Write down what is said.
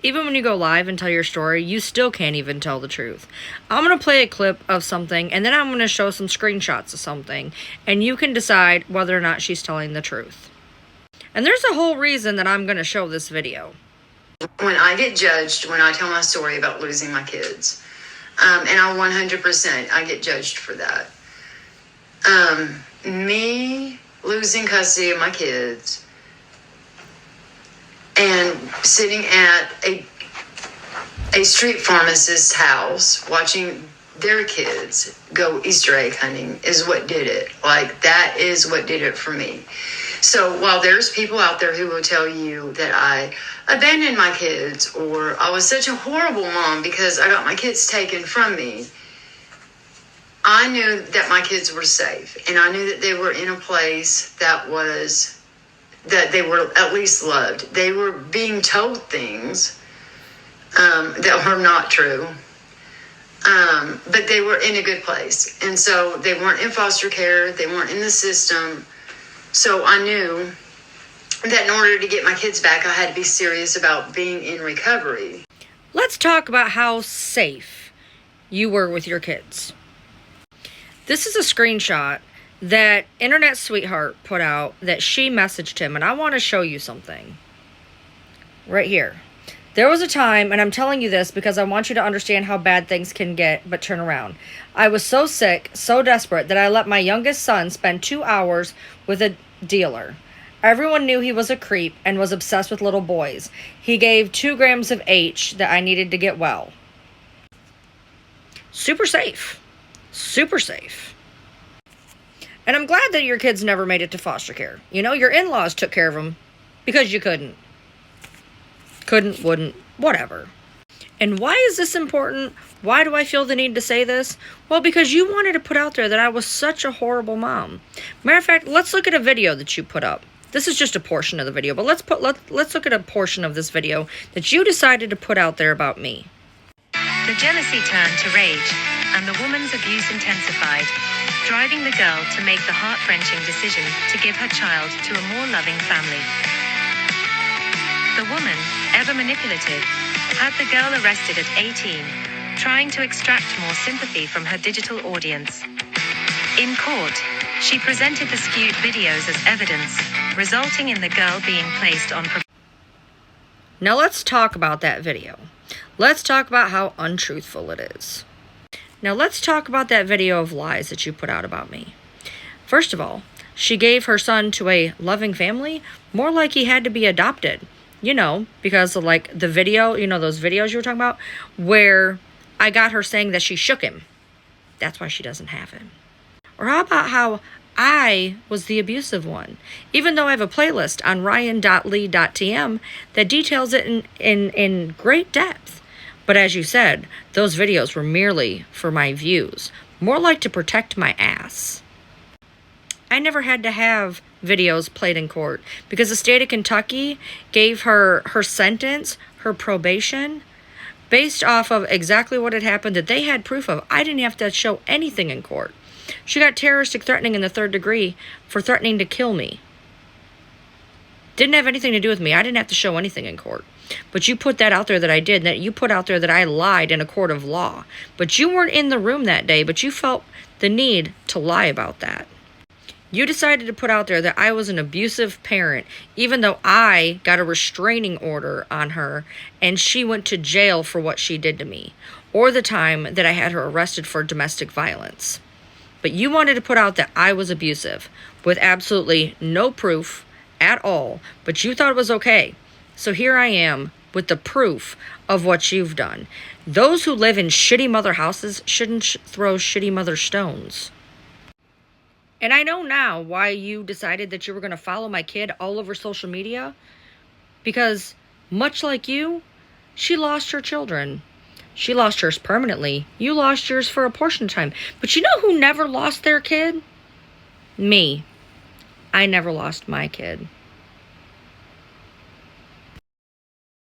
Even when you go live and tell your story, you still can't even tell the truth. I'm going to play a clip of something, and then I'm going to show some screenshots of something, and you can decide whether or not she's telling the truth. And there's a whole reason that I'm going to show this video. When I get judged, when I tell my story about losing my kids, and I 100%, I get judged for that. Me losing custody of my kids and sitting at a street pharmacist's house watching their kids go Easter egg hunting is what did it. Like, that is what did it for me. So while there's people out there who will tell you that I abandoned my kids or I was such a horrible mom because I got my kids taken from me, I knew that my kids were safe, and I knew that they were in a place that they were at least loved. They were being told things that were not true, but they were in a good place. And so they weren't in foster care. They weren't in the system. So I knew that in order to get my kids back, I had to be serious about being in recovery. Let's talk about how safe you were with your kids. This is a screenshot that Internet Sweetheart put out that she messaged him, and I want to show you something. Right here. There was a time, and I'm telling you this because I want you to understand how bad things can get, but turn around. I was so sick, so desperate, that I let my youngest son spend 2 hours with a dealer. Everyone knew he was a creep and was obsessed with little boys. He gave 2 grams of H that I needed to get well. Super safe. Super safe. And I'm glad that your kids never made it to foster care. You know, your in-laws took care of them because you couldn't. Couldn't, wouldn't, whatever. And why is this important? Why do I feel the need to say this? Well, because you wanted to put out there that I was such a horrible mom. Matter of fact, let's look at a video that you put up. This is just a portion of the video, but let's look at a portion of this video that you decided to put out there about me. The jealousy turned to rage, and the woman's abuse intensified, driving the girl to make the heart-wrenching decision to give her child to a more loving family. The woman, ever manipulative, had the girl arrested at 18, trying to extract more sympathy from her digital audience. In court, she presented the skewed videos as evidence, resulting in the girl being placed on probation. Now let's talk about that video. Let's talk about how untruthful it is. Now let's talk about that video of lies that you put out about me. First of all, she gave her son to a loving family, more like he had to be adopted. You know, because of like the video, you know, those videos you were talking about, where I got her saying that she shook him. That's why she doesn't have him. Or how about how I was the abusive one, even though I have a playlist on ryan.lee.tm that details it in great depth. But as you said, those videos were merely for my views, more like to protect my ass. I never had to have videos played in court because the state of Kentucky gave her sentence, her probation, based off of exactly what had happened that they had proof of. I didn't have to show anything in court. She got terroristic threatening in the 3rd degree for threatening to kill me. Didn't have anything to do with me. I didn't have to show anything in court. But you put that out there that I did, and that you put out there that I lied in a court of law. But you weren't in the room that day, but you felt the need to lie about that. You decided to put out there that I was an abusive parent, even though I got a restraining order on her and she went to jail for what she did to me, or the time that I had her arrested for domestic violence. But you wanted to put out that I was abusive with absolutely no proof at all, but you thought it was okay. So here I am with the proof of what you've done. Those who live in shitty mother houses shouldn't throw shitty mother stones. And I know now why you decided that you were going to follow my kid all over social media. Because, much like you, she lost her children. She lost hers permanently. You lost yours for a portion of time. But you know who never lost their kid? Me. I never lost my kid.